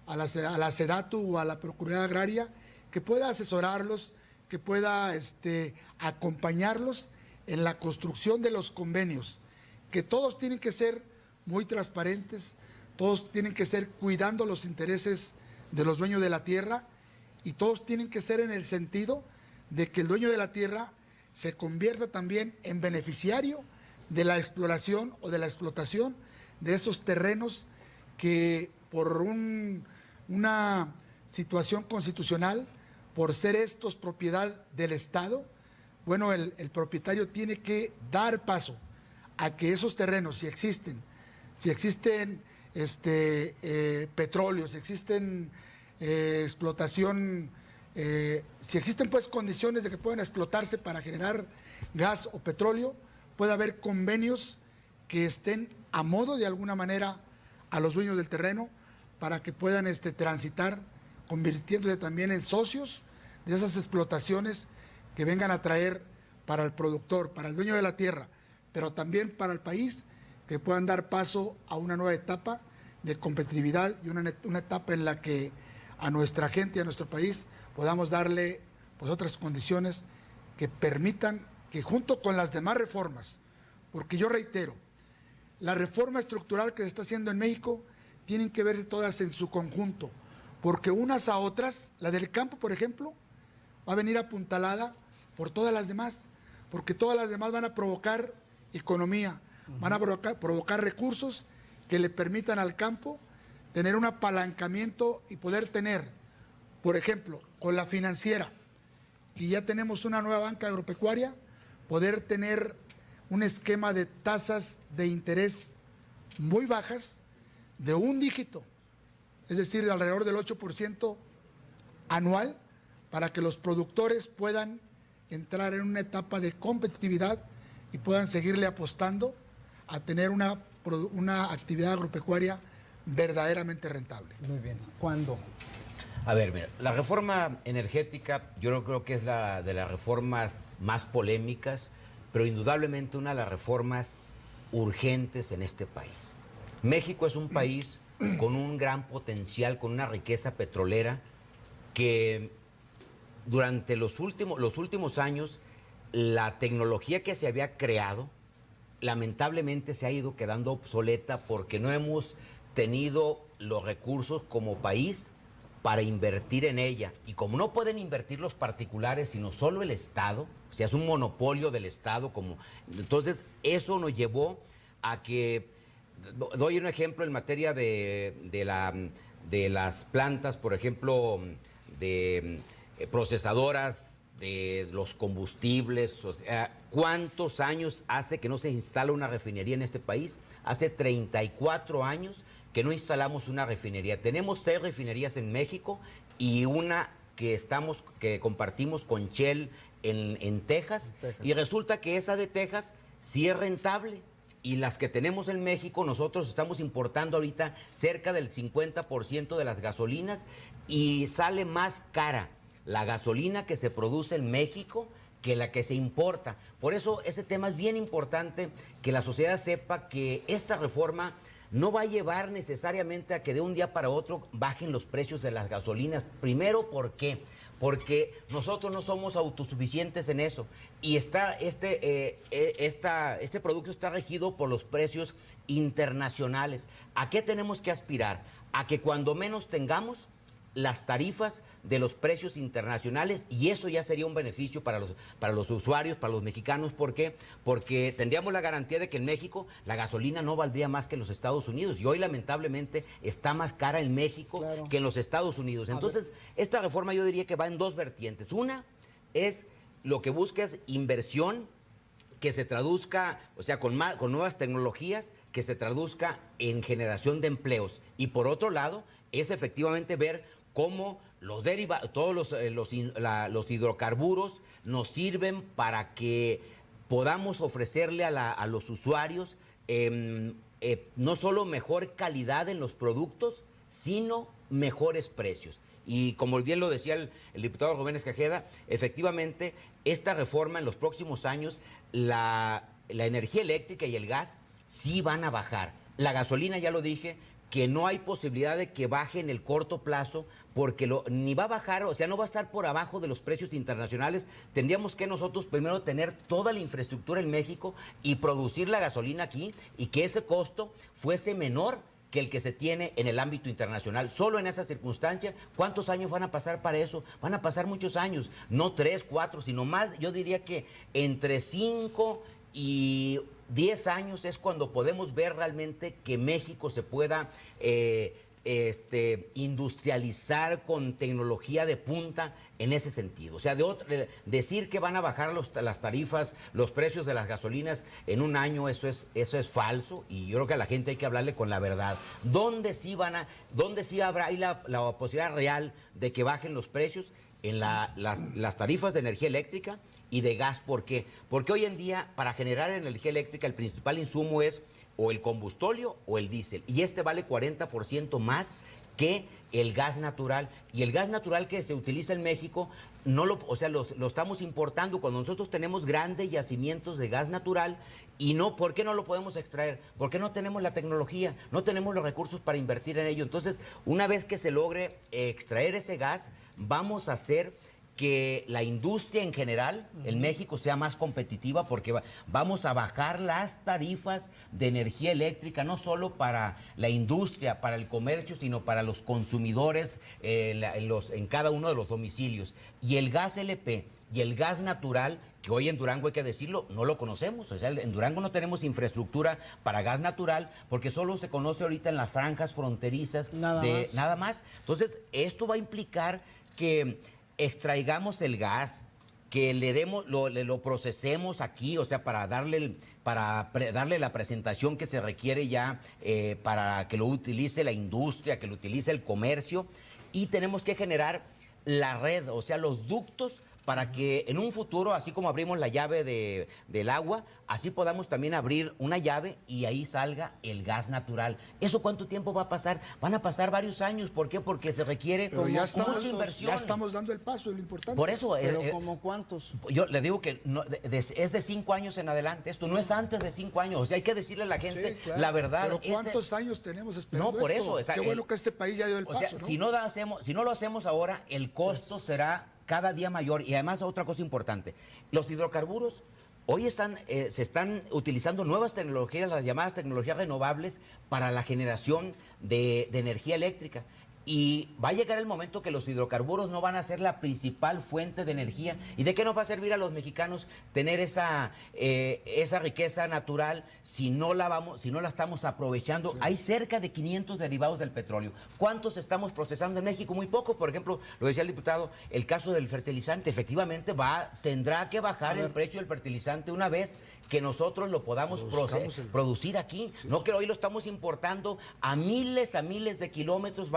a la SEDATU o a la Procuraduría Agraria, que pueda asesorarlos, que pueda acompañarlos en la construcción de los convenios, que todos tienen que ser muy transparentes, todos tienen que ser cuidando los intereses de los dueños de la tierra y todos tienen que ser en el sentido de que el dueño de la tierra se convierta también en beneficiario de la exploración o de la explotación de esos terrenos que por una situación constitucional, por ser estos propiedad del Estado, bueno, el propietario tiene que dar paso a que esos terrenos, si existen petróleo, si existen explotación, si existen pues condiciones de que puedan explotarse para generar gas o petróleo, puede haber convenios que estén a modo de alguna manera a los dueños del terreno para que puedan transitar, convirtiéndose también en socios de esas explotaciones que vengan a traer para el productor, para el dueño de la tierra, pero también para el país, que puedan dar paso a una nueva etapa de competitividad y una etapa en la que a nuestra gente y a nuestro país podamos darle pues otras condiciones que permitan que junto con las demás reformas, porque yo reitero, la reforma estructural que se está haciendo en México tienen que verse todas en su conjunto, porque unas a otras, la del campo, por ejemplo, va a venir apuntalada por todas las demás, porque todas las demás van a provocar economía, van a provocar recursos que le permitan al campo tener un apalancamiento y poder tener, por ejemplo, con la financiera, y ya tenemos una nueva banca agropecuaria, poder tener un esquema de tasas de interés muy bajas, de un dígito, es decir, de alrededor del 8% anual, para que los productores puedan entrar en una etapa de competitividad y puedan seguirle apostando a tener una actividad agropecuaria verdaderamente rentable. Muy bien. ¿Cuándo? A ver, mira, la reforma energética yo creo que es la de las reformas más polémicas, pero indudablemente una de las reformas urgentes en este país. México es un país con un gran potencial, con una riqueza petrolera que durante los últimos años la tecnología que se había creado lamentablemente se ha ido quedando obsoleta porque no hemos tenido los recursos como país para invertir en ella. Y como no pueden invertir los particulares, sino solo el Estado, o sea, es un monopolio del Estado, entonces eso nos llevó a que, doy un ejemplo en materia de las plantas, por ejemplo, de procesadoras de los combustibles, o sea, ¿cuántos años hace que no se instala una refinería en este país? Hace 34 años que no instalamos una refinería. Tenemos 6 refinerías en México y una que compartimos con Shell en Texas, y resulta que esa de Texas sí es rentable. Y las que tenemos en México, nosotros estamos importando ahorita cerca del 50% de las gasolinas y sale más cara la gasolina que se produce en México que la que se importa. Por eso ese tema es bien importante, que la sociedad sepa que esta reforma no va a llevar necesariamente a que de un día para otro bajen los precios de las gasolinas. Primero, ¿por qué? Porque nosotros no somos autosuficientes en eso. Y este producto está regido por los precios internacionales. ¿A qué tenemos que aspirar? A que cuando menos tengamos las tarifas de los precios internacionales, y eso ya sería un beneficio para los usuarios, para los mexicanos. ¿Por qué? Porque tendríamos la garantía de que en México la gasolina no valdría más que en los Estados Unidos, y hoy lamentablemente está más cara en México que en los Estados Unidos. Entonces, esta reforma yo diría que va en 2 vertientes. Una es lo que busca es inversión que se traduzca, o sea, con nuevas tecnologías, que se traduzca en generación de empleos. Y por otro lado, es efectivamente ver cómo todos los hidrocarburos nos sirven para que podamos ofrecerle a los usuarios no solo mejor calidad en los productos, sino mejores precios. Y como bien lo decía el diputado Rubén Escajeda, efectivamente, esta reforma en los próximos años, la energía eléctrica y el gas sí van a bajar. La gasolina, ya lo dije, que no hay posibilidad de que baje en el corto plazo, porque ni va a bajar, o sea, no va a estar por abajo de los precios internacionales. Tendríamos que nosotros primero tener toda la infraestructura en México y producir la gasolina aquí, y que ese costo fuese menor que el que se tiene en el ámbito internacional. Solo en esa circunstancia, ¿cuántos años van a pasar para eso? Van a pasar muchos años, no 3, 4, sino más. Yo diría que entre 5 y 10 años es cuando podemos ver realmente que México se pueda industrializar con tecnología de punta en ese sentido. O sea, decir que van a bajar las tarifas, los precios de las gasolinas en un año, eso es falso, y yo creo que a la gente hay que hablarle con la verdad. ¿Dónde sí habrá ahí la posibilidad real de que bajen los precios? En las tarifas de energía eléctrica y de gas. ¿Por qué? Porque hoy en día, para generar energía eléctrica, el principal insumo es o el combustóleo o el diésel. Y este vale 40% más que el gas natural. Y el gas natural que se utiliza en México, lo estamos importando cuando nosotros tenemos grandes yacimientos de gas natural. Y ¿por qué no lo podemos extraer? Porque no tenemos la tecnología, no tenemos los recursos para invertir en ello. Entonces, una vez que se logre extraer ese gas, vamos a hacer que la industria en general en México sea más competitiva, porque vamos a bajar las tarifas de energía eléctrica, no solo para la industria, para el comercio, sino para los consumidores en cada uno de los domicilios. Y el gas LP y el gas natural, que hoy en Durango, hay que decirlo, no lo conocemos. O sea, en Durango no tenemos infraestructura para gas natural, porque solo se conoce ahorita en las franjas fronterizas. Nada más. Entonces, esto va a implicar que extraigamos el gas, que lo procesemos aquí, o sea, para darle la presentación que se requiere ya para que lo utilice la industria, que lo utilice el comercio, y tenemos que generar la red, o sea, los ductos, para que en un futuro, así como abrimos la llave del agua, así podamos también abrir una llave y ahí salga el gas natural. ¿Eso cuánto tiempo va a pasar? Van a pasar varios años. ¿Por qué? Porque se requiere mucha inversión. Ya estamos dando el paso, es lo importante. Por eso, ¿pero como cuántos? Yo le digo que es de 5 años en adelante. Esto no es antes de 5 años. O sea, hay que decirle a la gente la verdad. ¿Pero cuántos años tenemos esperando por esto? eso. Qué bueno que este país ya dio el paso, sea, ¿no? Si no lo hacemos ahora, el costo será cada día mayor. Y además, otra cosa importante, los hidrocarburos hoy se están utilizando nuevas tecnologías, las llamadas tecnologías renovables, para la generación de energía eléctrica. Y va a llegar el momento que los hidrocarburos no van a ser la principal fuente de energía. ¿Y de qué nos va a servir a los mexicanos tener esa riqueza natural si no la estamos aprovechando? Sí. Hay cerca de 500 derivados del petróleo. ¿Cuántos estamos procesando en México? Muy pocos. Por ejemplo, lo decía el diputado, el caso del fertilizante. Efectivamente, tendrá que bajar el precio del fertilizante una vez que nosotros lo podamos producir aquí. Sí. No que hoy lo estamos importando a miles de kilómetros.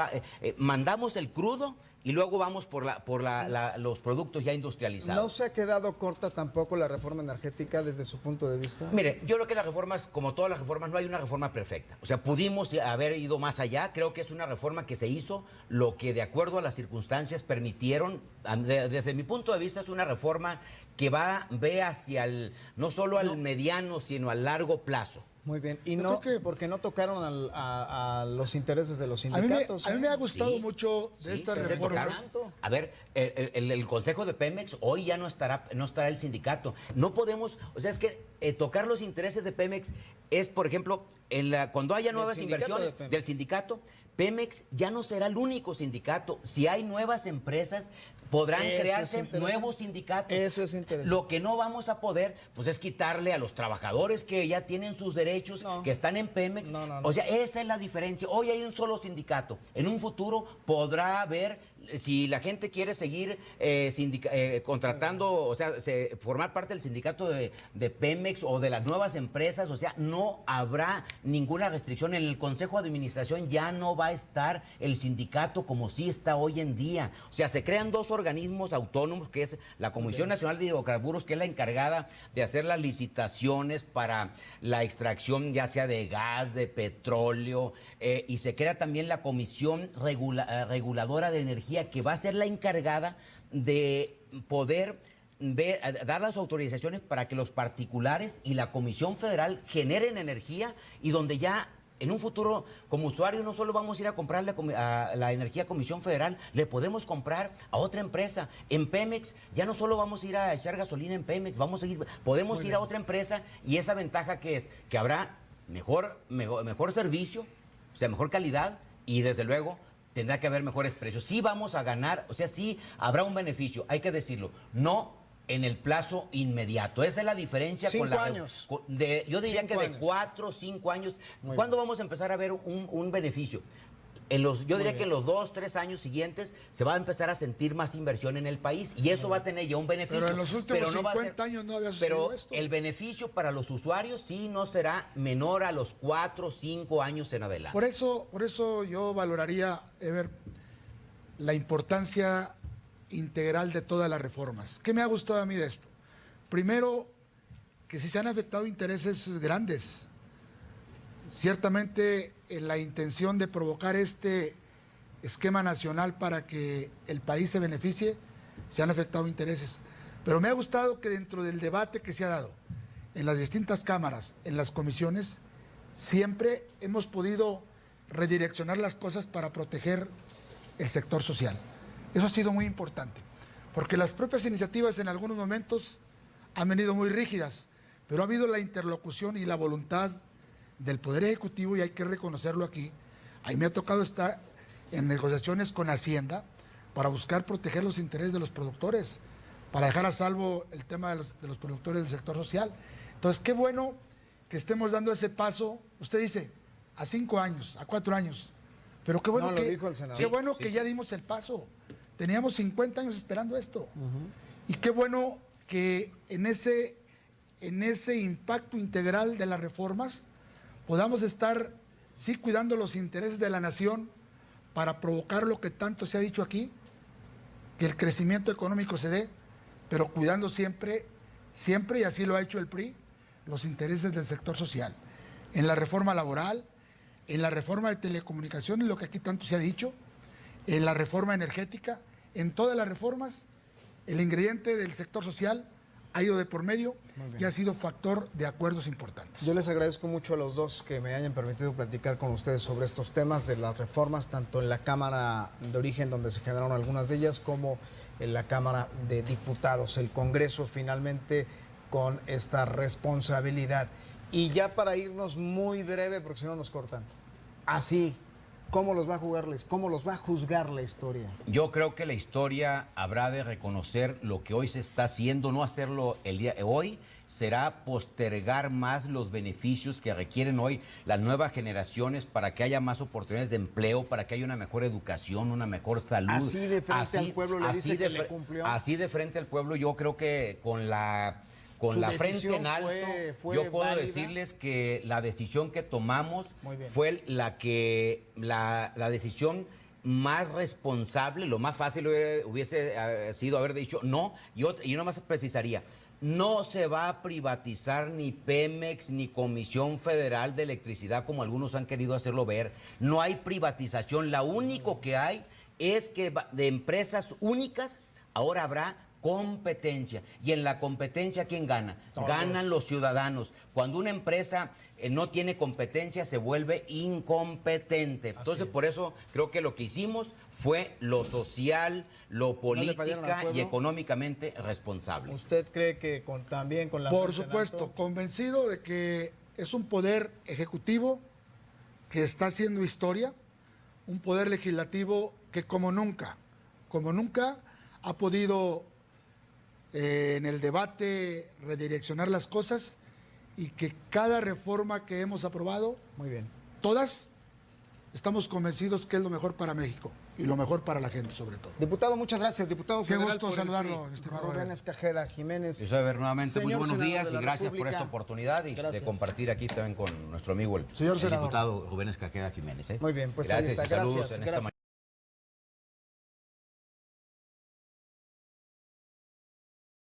Mandamos el crudo y luego vamos por los productos ya industrializados. ¿No se ha quedado corta tampoco la reforma energética desde su punto de vista? Mire, yo creo que las reformas, como todas las reformas, no hay una reforma perfecta. O sea, pudimos haber ido más allá. Creo que es una reforma que se hizo lo que de acuerdo a las circunstancias permitieron. Desde mi punto de vista es una reforma que ve hacia no solo al mediano, sino al largo plazo. Muy bien, y porque no tocaron a los intereses de los sindicatos. A mí me ha gustado mucho de estas reformas. A ver, el Consejo de Pemex hoy ya no estará el sindicato. No podemos, o sea, es que tocar los intereses de Pemex es, por ejemplo, cuando haya nuevas inversiones del sindicato, Pemex ya no será el único sindicato. Si hay nuevas empresas, podrán crearse nuevos sindicatos. Eso es interesante. Lo que no vamos a poder, pues, es quitarle a los trabajadores que ya tienen sus derechos, que están en Pemex. No. O sea, esa es la diferencia. Hoy hay un solo sindicato. En un futuro podrá haber si la gente quiere seguir contratando, o sea, formar parte del sindicato de Pemex o de las nuevas empresas, o sea, no habrá ninguna restricción. En el Consejo de Administración ya no va a estar el sindicato como sí está hoy en día. O sea, se crean dos organismos autónomos, que es la Comisión Nacional de Hidrocarburos, que es la encargada de hacer las licitaciones para la extracción ya sea de gas, de petróleo, y se crea también la Comisión Reguladora de Energía, que va a ser la encargada de poder dar las autorizaciones para que los particulares y la Comisión Federal generen energía, y donde ya en un futuro, como usuario, no solo vamos a ir a comprarle a la energía a Comisión Federal, le podemos comprar a otra empresa. En Pemex, ya no solo vamos a ir a echar gasolina en Pemex, podemos ir a otra empresa, y esa ventaja que es que habrá mejor servicio, o sea, mejor calidad, y desde luego tendrá que haber mejores precios. Sí vamos a ganar, o sea, sí habrá un beneficio, hay que decirlo, no en el plazo inmediato. Esa es la diferencia. 5 años. Yo diría que de 4 o 5 años. ¿Cuándo vamos a empezar a ver un beneficio? Yo diría que en los 2, 3 años siguientes se va a empezar a sentir más inversión en el país, y eso va a tener ya un beneficio. Pero en los últimos 50 años no había sucedido esto. Pero el beneficio para los usuarios sí no será menor a los 4 o 5 años en adelante. Por eso yo valoraría, Ever, la importancia integral de todas las reformas. ¿Qué me ha gustado a mí de esto? Primero, que sí se han afectado intereses grandes. Ciertamente, en la intención de provocar este esquema nacional para que el país se beneficie, se han afectado intereses. Pero me ha gustado que dentro del debate que se ha dado en las distintas cámaras, en las comisiones, siempre hemos podido redireccionar las cosas para proteger el sector social. Eso ha sido muy importante, porque las propias iniciativas en algunos momentos han venido muy rígidas, pero ha habido la interlocución y la voluntad del Poder Ejecutivo, y hay que reconocerlo aquí. Ahí me ha tocado estar en negociaciones con Hacienda para buscar proteger los intereses de los productores, para dejar a salvo el tema de los productores del sector social. Entonces, qué bueno que estemos dando ese paso. Usted dice, a 5 años, a 4 años, pero qué bueno, que ya dimos el paso. Teníamos 50 años esperando esto. Y qué bueno que en ese impacto integral de las reformas podamos estar, sí, cuidando los intereses de la nación para provocar lo que tanto se ha dicho aquí, que el crecimiento económico se dé, pero cuidando siempre, y así lo ha hecho el PRI, los intereses del sector social. En la reforma laboral, en la reforma de telecomunicaciones, lo que aquí tanto se ha dicho, en la reforma energética, en todas las reformas, el ingrediente del sector social ha ido de por medio y ha sido factor de acuerdos importantes. Yo les agradezco mucho a los dos que me hayan permitido platicar con ustedes sobre estos temas de las reformas, tanto en la Cámara de Origen, donde se generaron algunas de ellas, como en la Cámara de Diputados. El Congreso finalmente con esta responsabilidad. Y ya para irnos muy breve, porque si no nos cortan, así, ¿cómo los va a juzgar la historia? Yo creo que la historia habrá de reconocer lo que hoy se está haciendo, no hacerlo el día de hoy, será postergar más los beneficios que requieren hoy las nuevas generaciones para que haya más oportunidades de empleo, para que haya una mejor educación, una mejor salud. Así de frente al pueblo le dice que le cumplió. Así de frente al pueblo, yo creo que con la frente en alto, yo puedo decirles que la decisión que tomamos fue la decisión más responsable. Lo más fácil hubiese sido haber dicho no, y yo nomás precisaría, no se va a privatizar ni Pemex ni Comisión Federal de Electricidad como algunos han querido hacerlo ver. No hay privatización, lo único que hay es que de empresas únicas ahora habrá competencia. Y en la competencia, ¿quién gana? Todos. Ganan los ciudadanos. Cuando una empresa no tiene competencia, se vuelve incompetente. Entonces, por eso creo que lo que hicimos fue lo social, lo política y económicamente responsable. ¿Usted cree que también con la... Por supuesto, convencido de que es un poder ejecutivo que está haciendo historia, un poder legislativo que como nunca ha podido en el debate redireccionar las cosas, y que cada reforma que hemos aprobado, todas, estamos convencidos que es lo mejor para México. y lo mejor para la gente sobre todo. Diputado, muchas gracias. Diputado Qué federal gusto por el saludarlo, PRI, estimado Rubén Ever. Escajeda Jiménez. Yo soy Ever nuevamente, muy Señor buenos senador días de y la gracias por República. esta oportunidad y Gracias. de compartir aquí también con nuestro amigo el Señor senador. diputado Rubén Escajeda Jiménez. Muy bien, pues ahí gracias está. y saludos Gracias, en esta gracias.